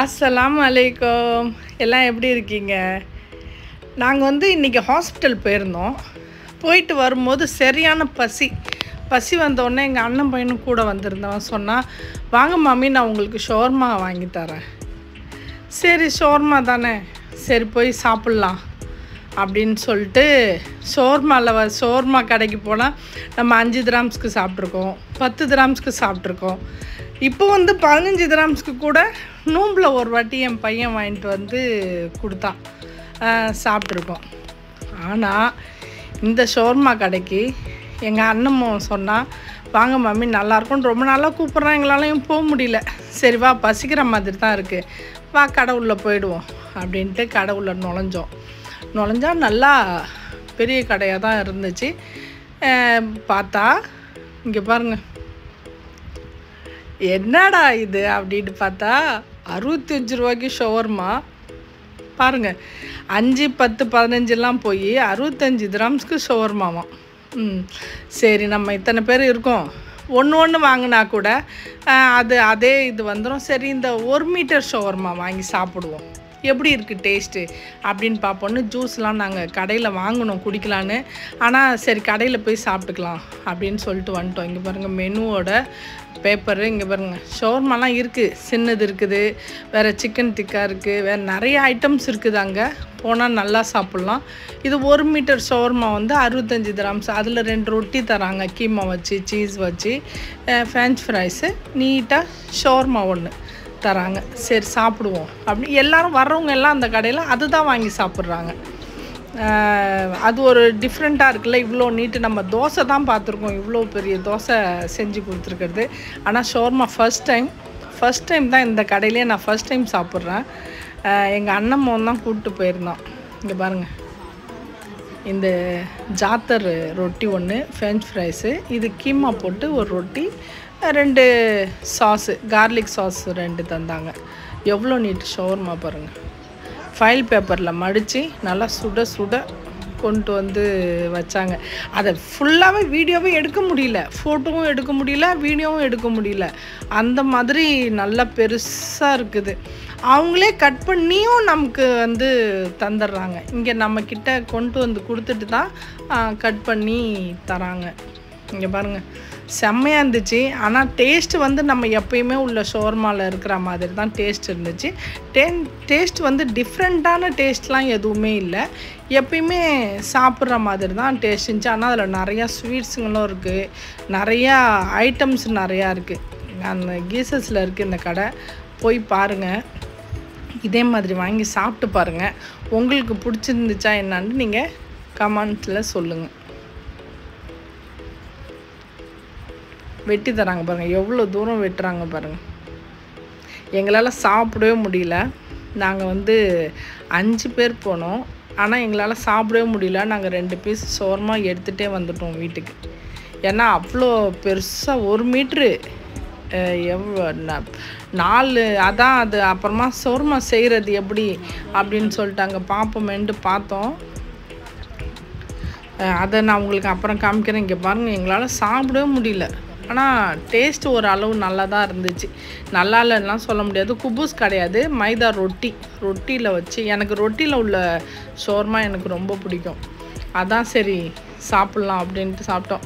அஸ்ஸலாமு அலைக்கும். எல்லாம் எப்படி இருக்கீங்க? நாங்கள் இன்றைக்கி ஹாஸ்பிட்டல் போயிருந்தோம். போயிட்டு வரும்போது சரியான பசி வந்தோடனே எங்கள் அண்ணன் பையனும் கூட வந்திருந்தவன் சொன்னால், வாங்க மாமி நான் உங்களுக்கு ஷவர்மா வாங்கி தரேன். சரி ஷவர்மா தானே, சரி போய் சாப்பிட்லாம் அப்படின்னு சொல்லிட்டு ஷவர்மா கடைக்கு போனால் நம்ம 5 கிராம்ஸ்க்கு சாப்பிட்ருக்கோம், 10 கிராம்ஸ்க்கு சாப்பிட்ருக்கோம். இப்போ 15 கிராம்ஸ்க்கு கூட நோம்பில் ஒரு வாட்டி என் பையன் வாங்கிட்டு கொடுத்தான், சாப்பிட்ருக்கோம். ஆனால் இந்த ஷவர்மா கடைக்கு எங்கள் அண்ணன் சொன்னால், வாங்க மாமி நல்லாயிருக்கும், ரொம்ப நாளாக கூப்பிட்றேன், எங்களாலையும் போக முடியல, சரி வா பசிக்கிற மாதிரி தான் இருக்குது, வா கடை உள்ளே போயிடுவோம் அப்படின்ட்டு கடை உள்ளே நுழைஞ்சா நல்லா பெரிய கடையாக தான் இருந்துச்சு. பார்த்தா இங்கே பாருங்கள், என்னடா இது அப்படின்னு பார்த்தா 65 ரூபாய்க்கு ஷவர்மா பாருங்கள். 5, 10, 15 போய் 65 கிராம்ஸ்க்கு ஷவர்மாவாம். சரி நம்ம இத்தனை பேர் இருக்கோம், ஒன்று வாங்கினா கூட அதே இது வந்துடும். சரி இந்த 1 மீட்டர் ஷவர்மா வாங்கி சாப்பிடுவோம், எப்படி இருக்குது டேஸ்ட்டு அப்படின்னு பார்ப்போன்னு ஜூஸ்லாம் நாங்கள் கடையில் வாங்கினோம் குடிக்கலான்னு. ஆனால் சரி கடையில் போய் சாப்பிட்டுக்கலாம் அப்படின்னு சொல்லிட்டு வந்துட்டோம். இங்கே பாருங்கள் மெனுவோட பேப்பரு, இங்கே பாருங்கள் ஷவர்மாலாம் இருக்குது, சின்னது இருக்குது, வேறு சிக்கன் டிக்கா இருக்குது, வேறு நிறைய ஐட்டம்ஸ் இருக்குது. அங்கே போனால் நல்லா சாப்பிட்லாம். இது 1 மீட்டர் ஷவர்மா 65 கிராம்ஸ். அதில் 2 ரொட்டி தராங்க, கீமா வச்சு சீஸ் வச்சு, ஃப்ரெஞ்ச் ஃப்ரைஸு, நீட்டாக ஷவர்மா 1 தராங்க. சரி சாப்பிடுவோம் அப்படி எல்லோரும் வர்றவங்க எல்லாம் அந்த கடையில் அதுதான் வாங்கி சாப்பிட்றாங்க. அது ஒரு டிஃப்ரெண்ட்டாக இருக்குல்ல, இவ்வளோ நீட்டு. நம்ம தோசை தான் பார்த்துருக்கோம், இவ்வளோ பெரிய தோசை செஞ்சு கொடுத்துருக்கிறது. ஆனால் ஷவர்மா ஃபஸ்ட் டைம் தான் இந்த கடையிலே நான் ஃபஸ்ட் டைம் சாப்பிட்றேன். எங்கள் அண்ணன் தான் கூப்பிட்டு போயிருந்தோம். இங்கே பாருங்கள், இந்த ஜாத்தர் ரொட்டி 1, ஃப்ரெஞ்ச் ஃப்ரைஸு, இது கீமா போட்டு ஒரு ரொட்டி, 2 சாஸு, கார்லிக் சாஸ் 2 தந்தாங்க. எவ்வளோ நீட்டு ஷவர்மா பாருங்கள். ஃபைல் பேப்பரில் மடித்து நல்லா சுட கொண்டு வச்சாங்க. அதை ஃபுல்லாகவே வீடியோவே எடுக்க முடியல, ஃபோட்டோவும் எடுக்க முடியல, வீடியோவும் எடுக்க முடியல, அந்த மாதிரி நல்லா பெருசாக இருக்குது. அவங்களே கட் பண்ணியும் நமக்கு தந்துடுறாங்க. இங்கே நம்மக்கிட்ட கொண்டு கொடுத்துட்டு தான் கட் பண்ணி தராங்க. இங்கே பாருங்கள் செம்மையாக இருந்துச்சு. ஆனால் டேஸ்ட்டு நம்ம எப்பயுமே உள்ள ஷவர்மாவில் இருக்கிற மாதிரி தான் டேஸ்ட் இருந்துச்சு. டேஸ்ட் டிஃப்ரெண்ட்டான டேஸ்ட்லாம் எதுவுமே இல்லை, எப்பயுமே சாப்பிட்ற மாதிரி தான் டேஸ்ட் இருந்துச்சு. ஆனால் அதில் நிறையா ஸ்வீட்ஸுங்களும் இருக்குது, நிறையா ஐட்டம்ஸ் நிறையா இருக்குது. அந்த கீசஸில் இருக்குது இந்த கடை, போய் பாருங்கள், இதே மாதிரி வாங்கி சாப்பிட்டு பாருங்கள். உங்களுக்கு பிடிச்சிருந்துச்சா என்னான்னு நீங்கள் கமெண்ட்ஸில் சொல்லுங்கள். வெட்டி தராங்க பாருங்கள், எவ்வளோ தூரம் வெட்டுறாங்க பாருங்கள். எங்களால் சாப்பிடவே முடியல. நாங்கள் 5 பேர் போனோம், ஆனால் எங்களால் சாப்பிடவே முடியல. நாங்கள் 2 பீஸ் ஷவர்மா எடுத்துகிட்டே வந்துட்டோம் வீட்டுக்கு. ஏன்னா அவ்வளோ பெருசாக 1 மீட்ரு எவ்வளோ 4, அதான் அது. அப்புறமா ஷவர்மா செய்கிறது எப்படி அப்படின்னு சொல்லிட்டு அங்கே பார்ப்போமேன்ட்டு பார்த்தோம். அதை நான் உங்களுக்கு அப்புறம் காமிக்கிறேன். இங்கே பாருங்கள், எங்களால் சாப்பிடவே முடியல. ஆனால் டேஸ்ட்டு ஒரு அளவு நல்லா தான் இருந்துச்சு. நல்லா இல்லைன்னா சொல்ல முடியாது. குபூஸ் கிடையாது, மைதா ரொட்டியில் வச்சு, எனக்கு ரொட்டியில் உள்ள ஷவர்மா எனக்கு ரொம்ப பிடிக்கும். அதான் சரி சாப்பிட்லாம் அப்படின்ட்டு சாப்பிட்டோம்.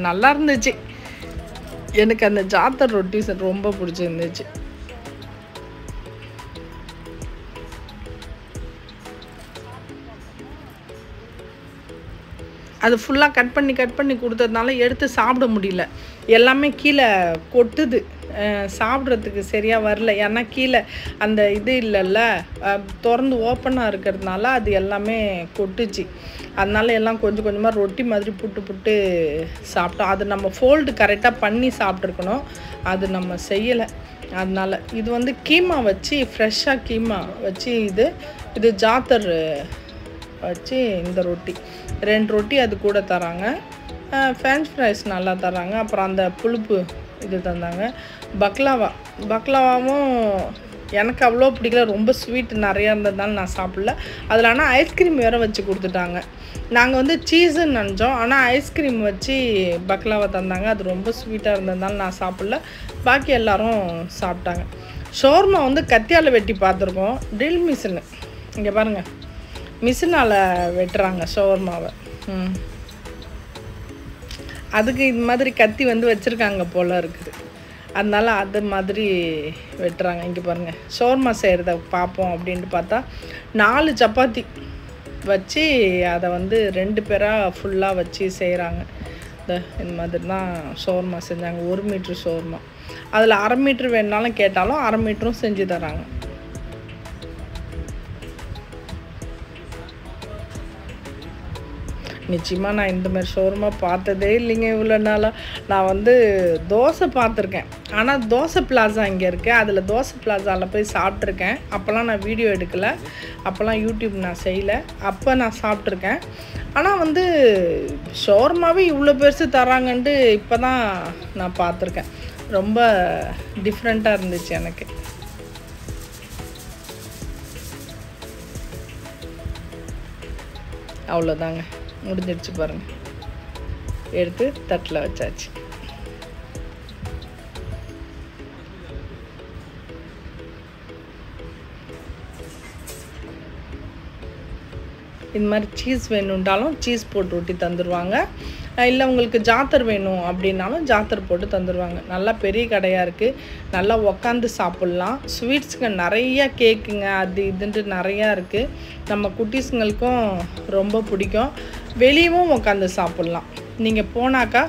நல்லா இருந்துச்சு. எனக்கு அந்த ஜாத்தர் ரொட்டி ரொம்ப பிடிச்சிருந்துச்சு. அது ஃபுல்லாக கட் பண்ணி கொடுத்ததுனால எடுத்து சாப்பிட முடியல, எல்லாமே கீழே கொட்டுது, சாப்பிட்றதுக்கு சரியாக வரல. ஏன்னா கீழே அந்த இது இல்லைல்ல, திறந்து ஓப்பனாக இருக்கிறதுனால அது எல்லாமே கொட்டுச்சு. அதனால எல்லாம் கொஞ்சமாக ரொட்டி மாதிரி புட்டு சாப்பிட்டோம். அது நம்ம ஃபோல்டு கரெக்டாக பண்ணி சாப்பிட்ருக்கணும், அது நம்ம செய்யலை. அதனால் இது கீமா வச்சு, ஃப்ரெஷ்ஷாக கீமா வச்சு, இது ஜாத்தர் வச்சு இந்த ரொட்டி 2 ரொட்டி அது கூட தராங்க. ஃப்ரெஞ்ச் ஃப்ரைஸ் நல்லா தராங்க. அப்புறம் அந்த புளிப்பு இது தந்தாங்க. பக்லாவாவும் எனக்கு அவ்வளோ பிடிக்கல, ரொம்ப ஸ்வீட் நிறையா இருந்ததுனால நான் சாப்பிடல. அதில் ஆனால் ஐஸ்கிரீம் வேறு வச்சு கொடுத்துட்டாங்க. நாங்கள் சீஸுன்னு நினச்சோம், ஆனால் ஐஸ்கிரீம் வச்சு பக்லாவா தந்தாங்க. அது ரொம்ப ஸ்வீட்டாக இருந்ததுனால நான் சாப்பிடல, பாக்கி எல்லோரும் சாப்பிட்டாங்க. ஷவர்மா வந்து கத்தியால் வெட்டி பார்த்துருக்கோம். ட்ரில் மிஷினு இங்கே பாருங்கள், மிஷினால் வெட்டுறாங்க ஷவர்மாவை. அதுக்கு இது மாதிரி கத்தி வந்து வச்சுருக்காங்க போல் இருக்குது. அதனால் அது மாதிரி வெட்டுறாங்க. இங்கே பாருங்கள், ஷவர்மா செய்கிறத பார்ப்போம் அப்படின்ட்டு பார்த்தா 4 சப்பாத்தி வச்சு அதை வந்து 2 பேராக ஃபுல்லாக வச்சு செய்கிறாங்க. இந்த மாதிரி தான் ஷவர்மா செஞ்சாங்க. 1 மீட்ரு ஷவர்மா. அதில் 1/2 மீட்ரு வேணுனாலும் கேட்டாலும் 1/2 மீட்டரும் செஞ்சு தராங்க. நிச்சயமாக நான் இந்த மாதிரி ஷவர்மா பார்த்ததே இல்லைங்க இவ்வளோ நாளாக. நான் வந்து தோசை பார்த்துருக்கேன், ஆனால் தோசை பிளாசா இங்கே இருக்குது, அதில் தோசை பிளாசாவில் போய் சாப்பிட்ருக்கேன். அப்போல்லாம் நான் வீடியோ எடுக்கலை, அப்போல்லாம் யூடியூப் நான் செய்யலை. அப்போ நான் சாப்பிட்ருக்கேன். ஆனால் வந்து ஷவர்மாவே இவ்வளோ பெருசு தராங்கன்ட்டு இப்போ தான் நான் பார்த்துருக்கேன். ரொம்ப டிஃப்ரெண்ட்டாக இருந்துச்சு எனக்கு. அவ்வளோதாங்க, முடிஞ்சிடுச்சு பாருங்கள். எடுத்து தட்டில் வச்சாச்சு. இந்த மாதிரி சீஸ் வேணுன்றாலும் சீஸ் போட்டு ஒட்டி தந்துடுவாங்க. இல்லை உங்களுக்கு ஜாத்தர் வேணும் அப்படின்னாலும் ஜாத்தர் போட்டு தந்துடுவாங்க. நல்லா பெரிய கடையாக இருக்குது, நல்லா உக்காந்து சாப்பிட்லாம். ஸ்வீட்ஸுங்க நிறையா, கேக்குங்க அது இதுன்ட்டு நிறையா இருக்குது. நம்ம குட்டீஸுங்களுக்கும் ரொம்ப பிடிக்கும். வெளியவும் உக்காந்து சாப்பிட்லாம். நீங்கள் போனாக்கா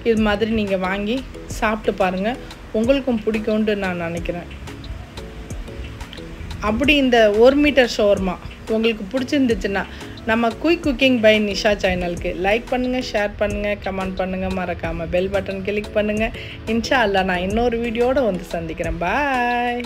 இது மாதிரி நீங்கள் வாங்கி சாப்பிட்டு பாருங்கள், உங்களுக்கும் பிடிக்கும்னு நான் நினைக்கிறேன். அப்படி இந்த 1 மீட்டர் ஷவர்மா உங்களுக்கு பிடிச்சிருந்துச்சுன்னா நம்ம குயிக் குக்கிங் பை நிஷா சேனலுக்கு லைக் பண்ணுங்கள், ஷேர் பண்ணுங்கள், கமெண்ட் பண்ணுங்கள், மறக்காமல் பெல் பட்டன் கிளிக் பண்ணுங்கள். இன்ஷா அல்லாஹ் நான் இன்னொரு வீடியோடு வந்து சந்திக்கிறேன். பாய்.